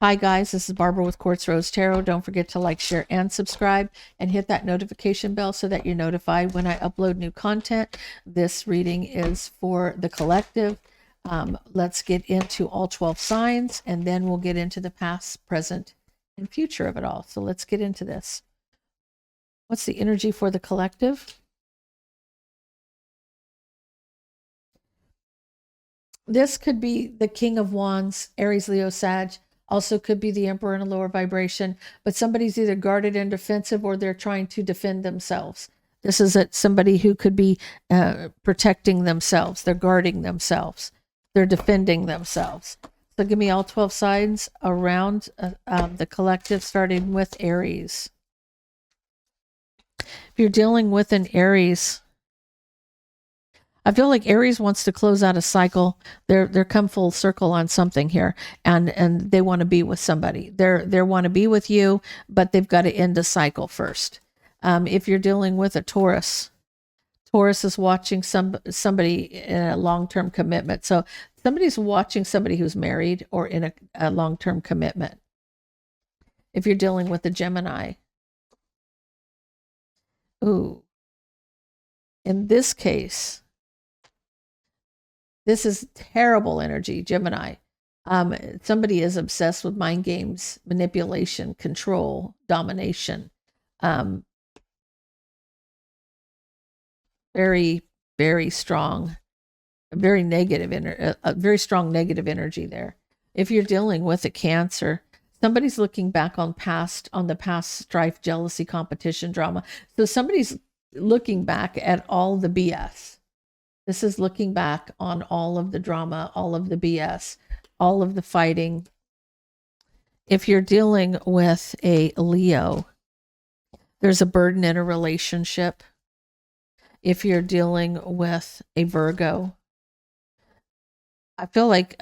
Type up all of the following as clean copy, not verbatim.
Hi guys, this is Barbara with Quartz Rose Tarot. Don't forget to like, share, and subscribe, and hit that notification bell so that you're notified when I upload new content. This reading is for the collective. Let's get into all 12 signs, and then we'll get into the past, present, and future of it all. So let's get into this. What's the energy for the collective? This could be the King of Wands, Aries, Leo, Sag. Also could be the Emperor in a lower vibration, but somebody's either guarded and defensive or they're trying to defend themselves. This is somebody who could be protecting themselves. They're guarding themselves. They're defending themselves. So give me all 12 signs around the collective, starting with Aries. If you're dealing with an Aries, I feel like Aries wants to close out a cycle. They're come full circle on something here, and they want to be with somebody. They want to be with you, but they've got to end a cycle first. If you're dealing with a Taurus, Taurus is watching somebody in a long-term commitment. So somebody's watching somebody who's married or in a long-term commitment. If you're dealing with a Gemini, ooh, in this case, this is terrible energy, Gemini. Somebody is obsessed with mind games, manipulation, control, domination. Very, very strong, very negative, very strong negative energy there. If you're dealing with a Cancer, somebody's looking back on the past strife, jealousy, competition, drama. So somebody's looking back at all the BS. This is looking back on all of the drama, all of the BS, all of the fighting. If you're dealing with a Leo, there's a burden in a relationship. If you're dealing with a Virgo, I feel like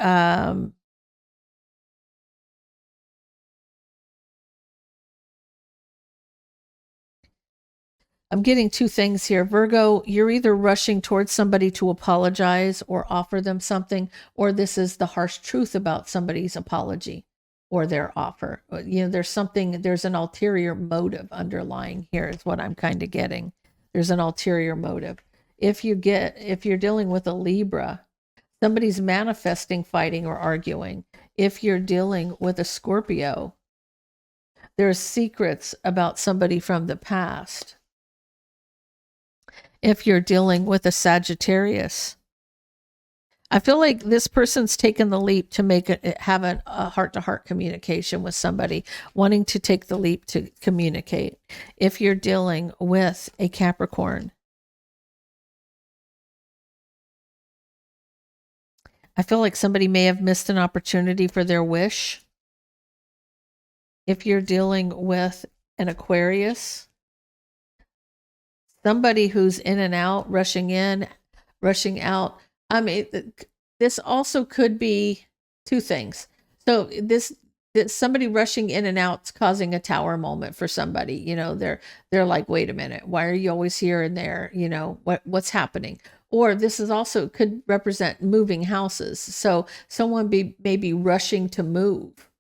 I'm getting two things here. Virgo, you're either rushing towards somebody to apologize or offer them something, or this is the harsh truth about somebody's apology or their offer. You know, there's an ulterior motive underlying here is what I'm kind of getting. There's an ulterior motive. If you're dealing with a Libra, somebody's manifesting, fighting, or arguing. If you're dealing with a Scorpio, there's secrets about somebody from the past. If you're dealing with a Sagittarius, I feel like this person's taken the leap to have a heart-to-heart communication with somebody, wanting to take the leap to communicate. If you're dealing with a Capricorn, I feel like somebody may have missed an opportunity for their wish. If you're dealing with an Aquarius, somebody who's in and out, rushing in, rushing out. I mean, this also could be two things. So this somebody rushing in and out causing a tower moment for somebody. You know, they're like, wait a minute, why are you always here and there? You know, what's happening? Or this is also could represent moving houses. So someone may be rushing to move.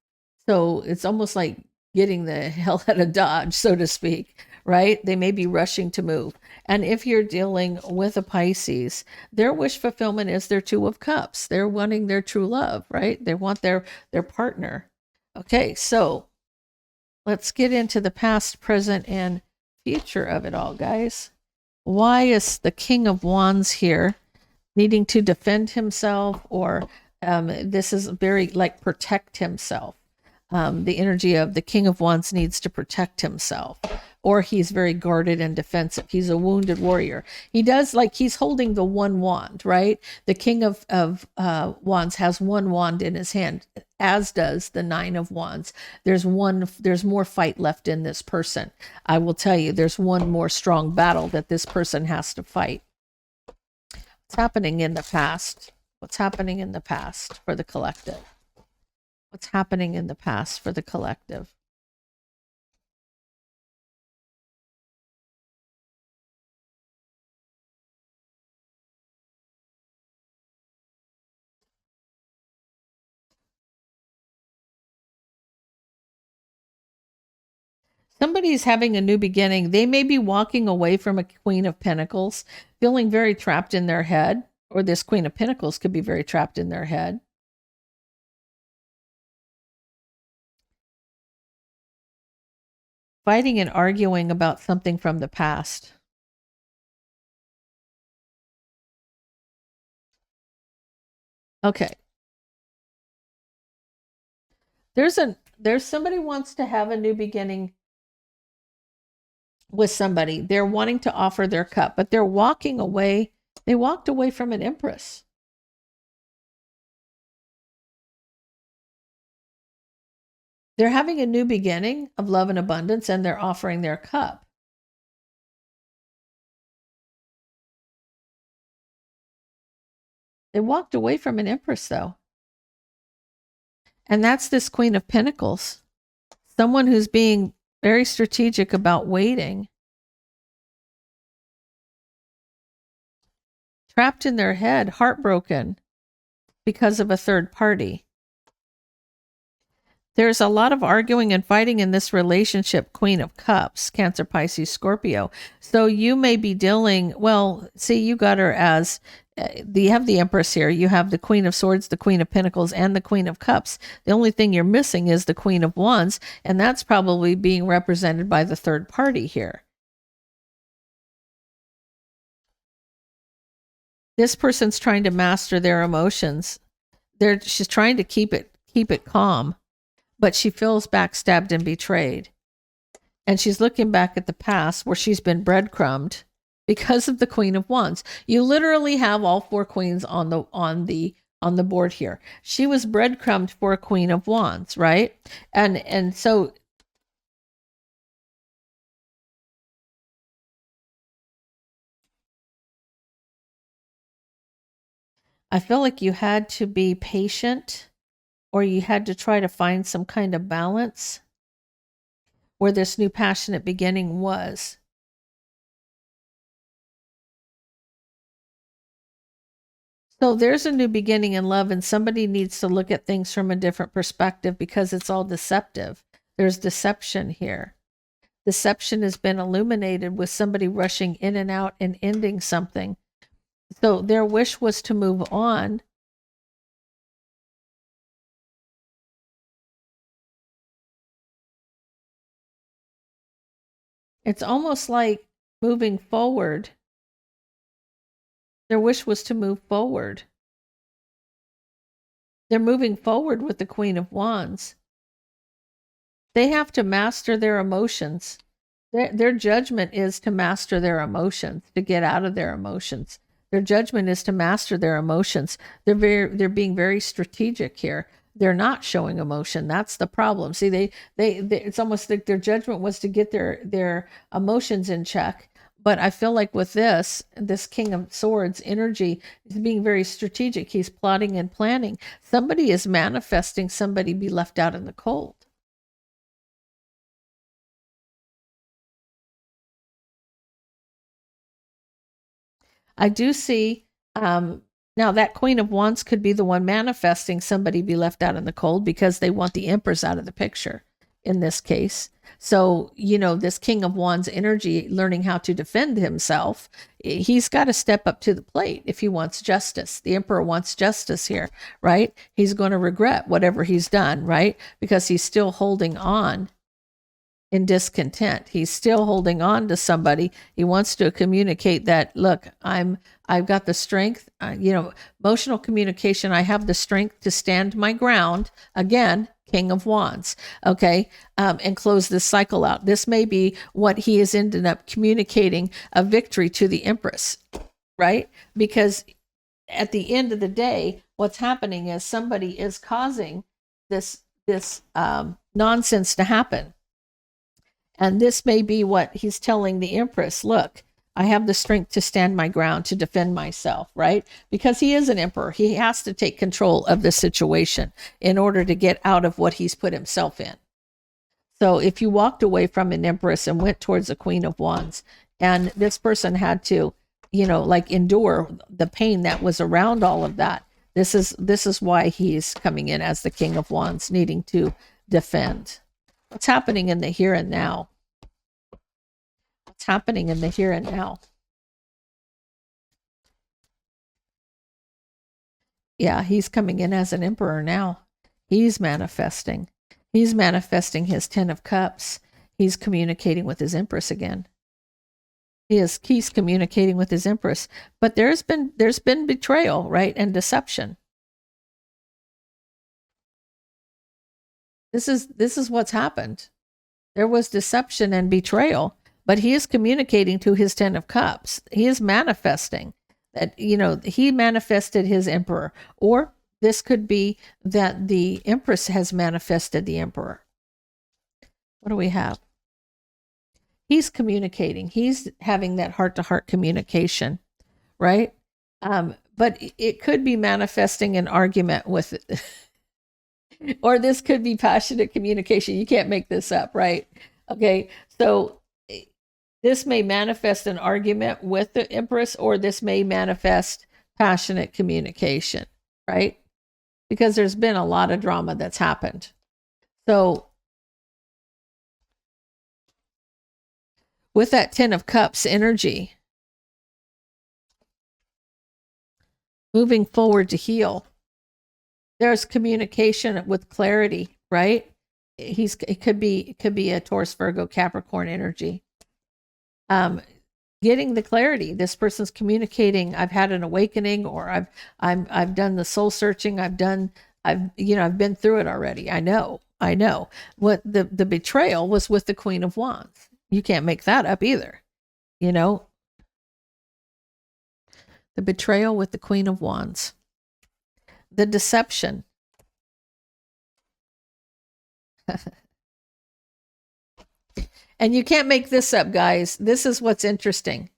So it's almost like getting the hell out of Dodge, so to speak, right? They may be rushing to move. And if you're dealing with a Pisces, their wish fulfillment is their Two of Cups. They're wanting their true love, right? They want their partner. Okay, so let's get into the past, present, and future of it all, guys. Why is the King of Wands here needing to defend himself, or this is very like protect himself? The energy of the King of Wands needs to protect himself, or he's very guarded and defensive. He's a wounded warrior. He does, like, he's holding the one wand, right? The King of Wands has one wand in his hand, as does the Nine of Wands. There's more fight left in this person. I will tell you, there's one more strong battle that this person has to fight. What's happening in the past? What's happening in the past for the collective? What's happening in the past for the collective? Somebody's having a new beginning. They may be walking away from a Queen of Pentacles, feeling very trapped in their head, or this Queen of Pentacles could be very trapped in their head. Fighting and arguing about something from the past. Okay. There's somebody wants to have a new beginning with somebody. They're wanting to offer their cup, but they're walking away. They walked away from an Empress. They're having a new beginning of love and abundance, and they're offering their cup. They walked away from an Empress, though. And that's this Queen of Pentacles. Someone who's being very strategic about waiting. Trapped in their head, heartbroken because of a third party. There's a lot of arguing and fighting in this relationship, Queen of Cups, Cancer, Pisces, Scorpio. So you may be dealing, well, see, you got her as, you have the Empress here. You have the Queen of Swords, the Queen of Pentacles, and the Queen of Cups. The only thing you're missing is the Queen of Wands, and that's probably being represented by the third party here. This person's trying to master their emotions. She's trying to keep it calm, but she feels backstabbed and betrayed. And she's looking back at the past where she's been breadcrumbed because of the Queen of Wands. You literally have all four queens on the board here. She was breadcrumbed for a Queen of Wands, right? And so I feel like you had to be patient, or you had to try to find some kind of balance where this new passionate beginning was. So there's a new beginning in love, and somebody needs to look at things from a different perspective because it's all deceptive. There's deception here. Deception has been illuminated with somebody rushing in and out and ending something. So their wish was to move on. It's almost like moving forward. Their wish was to move forward. They're moving forward with the Queen of Wands. They have to master their emotions. Their judgment is to master their emotions, to get out of their emotions. Their judgment is to master their emotions. They're being very strategic here. They're not showing emotion. That's the problem. See, they it's almost like their judgment was to get their emotions in check. But I feel like with this King of Swords energy is being very strategic. He's plotting and planning. Somebody is manifesting somebody be left out in the cold. I do see, now that Queen of Wands could be the one manifesting somebody be left out in the cold because they want the Empress out of the picture in this case. So, this King of Wands energy, learning how to defend himself, he's got to step up to the plate if he wants justice. The Emperor wants justice here, right? He's going to regret whatever he's done, right? Because he's still holding on in discontent. He's still holding on to somebody. He wants to communicate that, look, I've got the strength, emotional communication. I have the strength to stand my ground. Again, King of Wands. Okay. And close this cycle out. This may be what he has ended up communicating, a victory to the Empress, right? Because at the end of the day, what's happening is somebody is causing this nonsense to happen. And this may be what he's telling the Empress, look, I have the strength to stand my ground, to defend myself, right? Because he is an emperor. He has to take control of the situation in order to get out of what he's put himself in. So if you walked away from an Empress and went towards a Queen of Wands, and this person had to, endure the pain that was around all of that, this is why he's coming in as the King of Wands, needing to defend. What's happening in the here and now? It's happening in the here and now. Yeah, he's coming in as an emperor now. He's manifesting. He's manifesting his 10 of Cups. He's communicating with his Empress again. He's communicating with his Empress. But there's been betrayal, right? And deception. This is what's happened. There was deception and betrayal, but he is communicating to his 10 of Cups. He is manifesting that, he manifested his emperor, or this could be that the Empress has manifested the emperor. What do we have? He's communicating. He's having that heart-to-heart communication, right? But it could be manifesting an argument with or this could be passionate communication. You can't make this up, right? Okay, so this may manifest an argument with the Empress, or this may manifest passionate communication, right? Because there's been a lot of drama that's happened. So with that 10 of Cups energy, moving forward to heal, there's communication with clarity, right? It could be a Taurus, Virgo, Capricorn energy. Getting the clarity. This person's communicating, I've had an awakening, or I've done the soul searching. I've been through it already. I know. What the betrayal was with the Queen of Wands. You can't make that up either. The betrayal with the Queen of Wands. The deception. And you can't make this up, guys. This is what's interesting.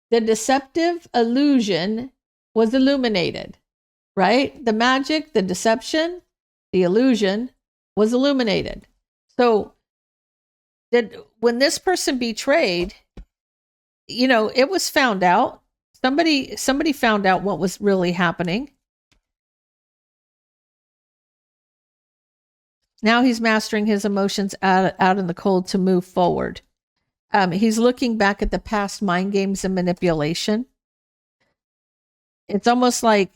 The deceptive illusion was illuminated, right? The magic, the deception, the illusion was illuminated. So when this person betrayed, it was found out. Somebody found out what was really happening. Now he's mastering his emotions out in the cold to move forward. He's looking back at the past mind games and manipulation. It's almost like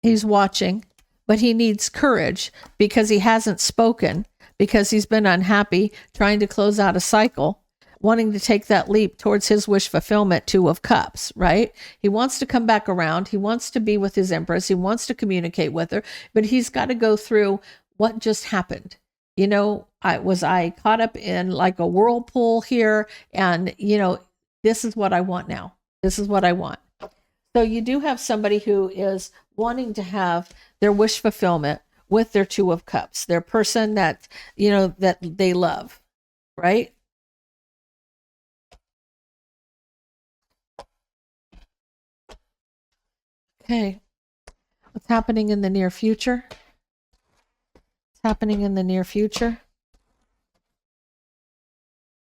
he's watching, but he needs courage because he hasn't spoken, because he's been unhappy, trying to close out a cycle, wanting to take that leap towards his wish fulfillment, 2 of Cups, right? He wants to come back around. He wants to be with his Empress. He wants to communicate with her, but he's got to go through what just happened. I caught up in like a whirlpool here, and this is what I want now. This is what I want. So you do have somebody who is wanting to have their wish fulfillment with their 2 of Cups, their person that that they love, right? Okay. What's happening in the near future? Happening in the near future?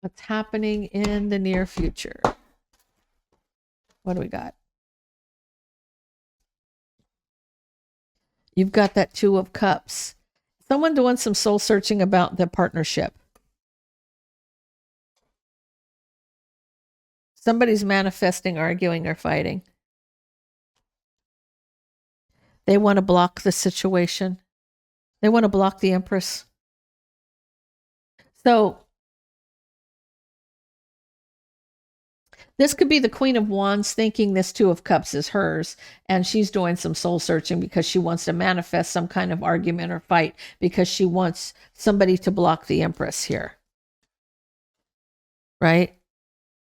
What's happening in the near future? What do we got? You've got that 2 of Cups. Someone doing some soul searching about the partnership. Somebody's manifesting, arguing, or fighting. They want to block the situation. They want to block the Empress. So this could be the Queen of Wands thinking this 2 of Cups is hers, and she's doing some soul searching because she wants to manifest some kind of argument or fight because she wants somebody to block the Empress here. Right?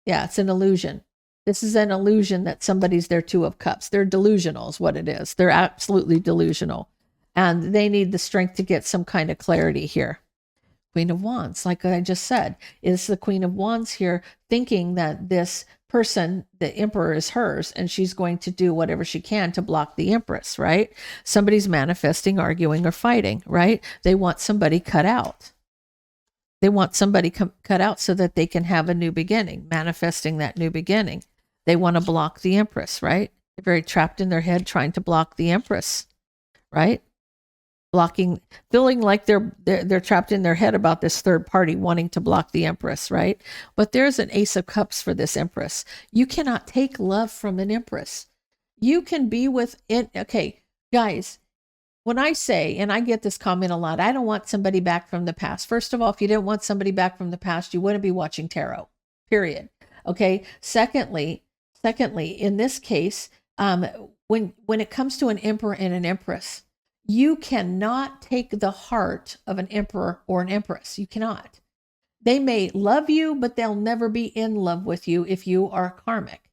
Yeah, it's an illusion. This is an illusion that somebody's their 2 of Cups. They're delusional is what it is. They're absolutely delusional. And they need the strength to get some kind of clarity here. Queen of Wands, like I just said, is the Queen of Wands here thinking that this person, the Emperor, is hers, and she's going to do whatever she can to block the Empress, right? Somebody's manifesting, arguing, or fighting, right? They want somebody cut out. They want somebody cut out so that they can have a new beginning, manifesting that new beginning. They want to block the Empress, right? They're very trapped in their head trying to block the Empress, right? blocking, feeling like they're trapped in their head about this third party wanting to block the Empress, right? But there's an Ace of Cups for this Empress. You cannot take love from an Empress. You can be with it. Okay, guys, when I say, and I get this comment a lot, I don't want somebody back from the past. First of all, if you didn't want somebody back from the past, you wouldn't be watching tarot, period. Okay. Secondly, in this case, when it comes to an emperor and an empress, you cannot take the heart of an emperor or an empress. You cannot. They may love you, but they'll never be in love with you if you are karmic.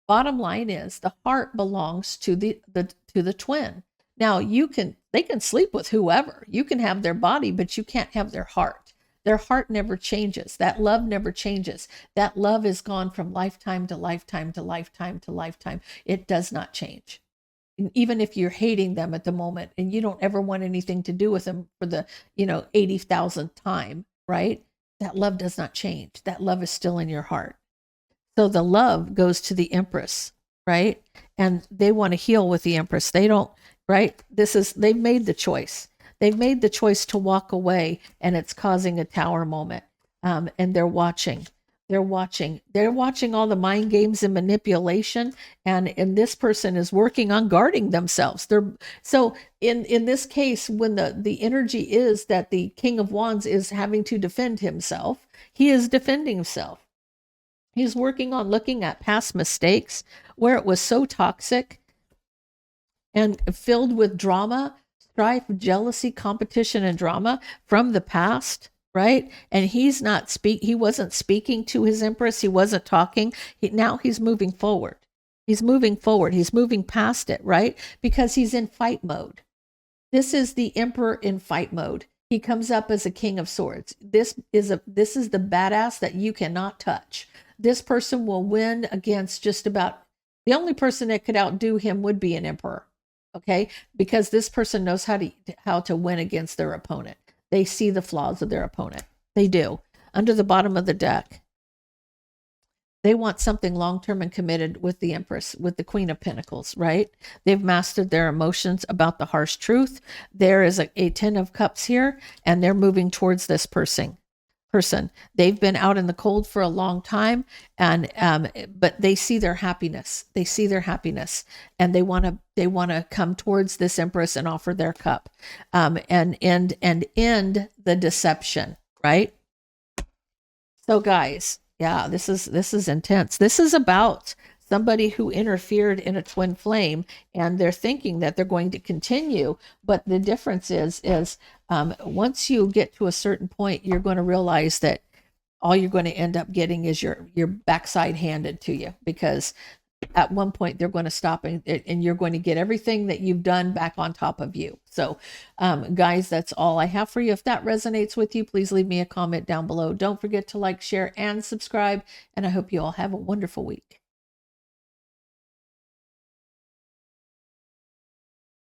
Bottom line is the heart belongs to the twin. Now they can sleep with whoever. You can have their body, but you can't have their heart. Their heart never changes. That love never changes. That love is gone from lifetime to lifetime to lifetime to lifetime. It does not change. And even if you're hating them at the moment and you don't ever want anything to do with them for the, 80,000th time, right? That love does not change. That love is still in your heart. So the love goes to the Empress, right? And they want to heal with the Empress. They don't, right? They've made the choice. They've made the choice to walk away, and it's causing a tower moment. And they're watching. They're watching all the mind games and manipulation. And this person is working on guarding themselves. So in this case, when the energy is that the King of Wands is having to defend himself, he is defending himself. He's working on looking at past mistakes where it was so toxic and filled with drama, strife, jealousy, competition, and drama from the past, right? And he wasn't speaking to his Empress. He wasn't talking. Now he's moving forward. He's moving forward. He's moving past it, right? Because he's in fight mode. This is the Emperor in fight mode. He comes up as a King of Swords. This is the badass that you cannot touch. This person will win against just about the only person that could outdo him would be an emperor. Okay. Because this person knows how to win against their opponent. They see the flaws of their opponent. They do. Under the bottom of the deck, they want something long-term and committed with the Empress, with the Queen of Pentacles, right? They've mastered their emotions about the harsh truth. There is a 10 of Cups here, and they're moving towards this person. They've been out in the cold for a long time, and but they see their happiness. They see their happiness, and they want to come towards this Empress and offer their cup, and end the deception, right? So, guys, yeah, this is intense. This is about somebody who interfered in a twin flame, and they're thinking that they're going to continue. But the difference is once you get to a certain point, you're going to realize that all you're going to end up getting is your backside handed to you, because at one point they're going to stop and you're going to get everything that you've done back on top of you. So, guys, that's all I have for you. If that resonates with you, please leave me a comment down below. Don't forget to like, share, and subscribe. And I hope you all have a wonderful week.